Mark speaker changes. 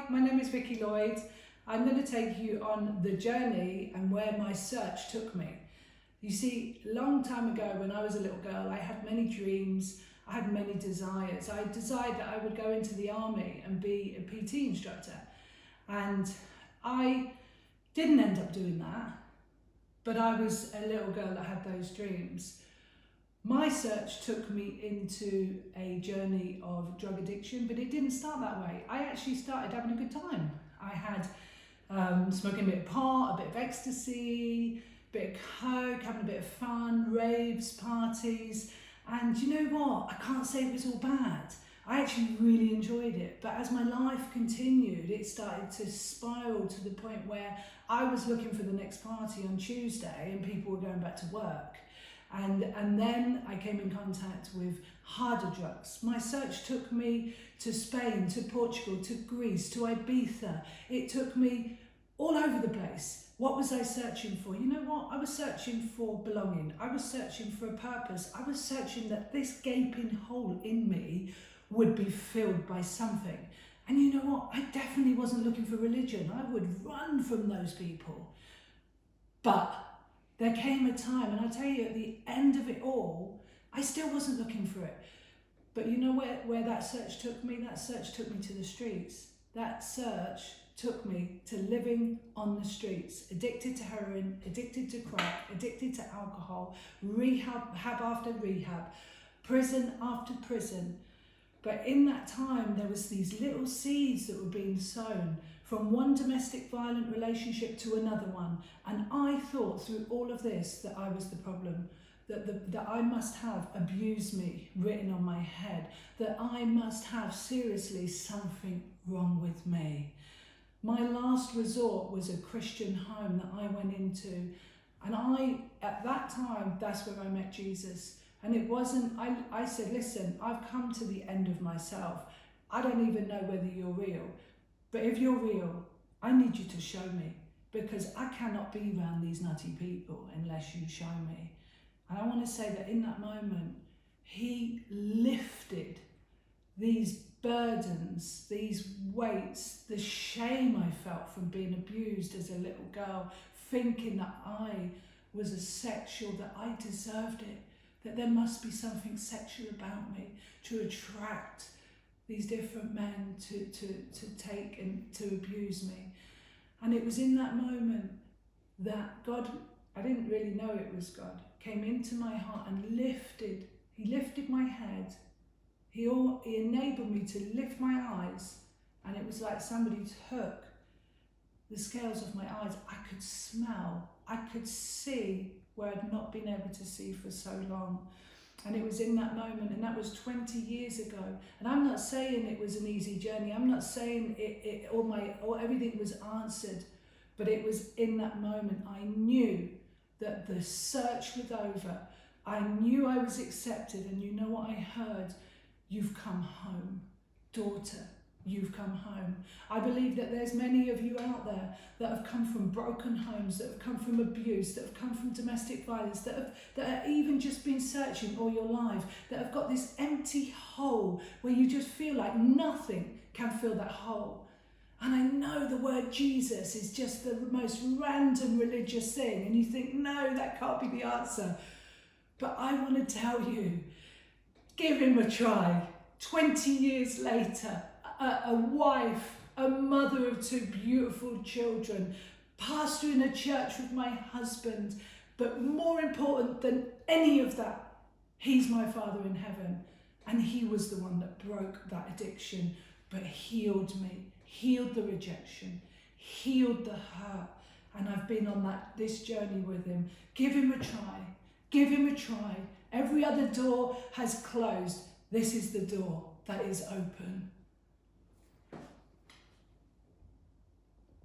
Speaker 1: my name is Vicky Lloyd. I'm going to take you on the journey and where my search took me. You see, a long time ago when I was a little girl, I had many dreams, I had many desires. I desired that I would go into the army and be a PT instructor. And I didn't end up doing that, but I was a little girl that had those dreams. My search took me into a journey of drug addiction, but it didn't start that way. I actually started having a good time. I had smoking a bit of pot, a bit of ecstasy, a bit of coke, having a bit of fun, raves, parties. And you know what? I can't say it was all bad. I actually really enjoyed it. But as my life continued, it started to spiral to the point where I was looking for the next party on Tuesday and people were going back to work. And then I came in contact with harder drugs. My search took me to Spain, to Portugal, to Greece, to Ibiza. It took me all over the place. What was I searching for? You know what? I was searching for belonging. I was searching for a purpose. I was searching that this gaping hole in me would be filled by something. And you know what? I definitely wasn't looking for religion. I would run from those people. But there came a time, and I tell you, at the end of it all, I still wasn't looking for it. But you know where that search took me? That search took me to the streets. That search took me to living on the streets, addicted to heroin, addicted to crack, addicted to alcohol, rehab after rehab, prison after prison. But in that time, there was these little seeds that were being sown from one domestic violent relationship to another one. And I thought through all of this that I was the problem, that I must have abuse me written on my head, that I must have seriously something wrong with me. My last resort was a Christian home that I went into. And at that time, that's where I met Jesus. And it wasn't, I said, listen, I've come to the end of myself. I don't even know whether you're real. But if you're real, I need you to show me, because I cannot be around these nutty people unless you show me. And I want to say that in that moment, he lifted these burdens, these weights, the shame I felt from being abused as a little girl, thinking that I was a sexual, that I deserved it, that there must be something sexual about me to attract these different men to take and to abuse me. And it was in that moment that God, I didn't really know it was God, came into my heart and he lifted my head. He enabled me to lift my eyes, and it was like somebody took the scales off my eyes. I could smell, I could see where I'd not been able to see for so long. And it was in that moment, and that was 20 years ago. And I'm not saying it was an easy journey. I'm not saying everything was answered, but it was in that moment I knew that the search was over. I knew I was accepted, and you know what I heard? You've come home, daughter. You've come home. I believe that there's many of you out there that have come from broken homes, that have come from abuse, that have come from domestic violence, that have even just been searching all your life, that have got this empty hole where you just feel like nothing can fill that hole. And I know the word Jesus is just the most random religious thing, and you think, no, that can't be the answer. But I want to tell you, give him a try. 20 years later, a wife, a mother of two beautiful children, pastor in a church with my husband, but more important than any of that, he's my Father in heaven. And he was the one that broke that addiction, but healed me, healed the rejection, healed the hurt. And I've been on this journey with him. Give him a try. Give him a try. Every other door has closed. This is the door that is open.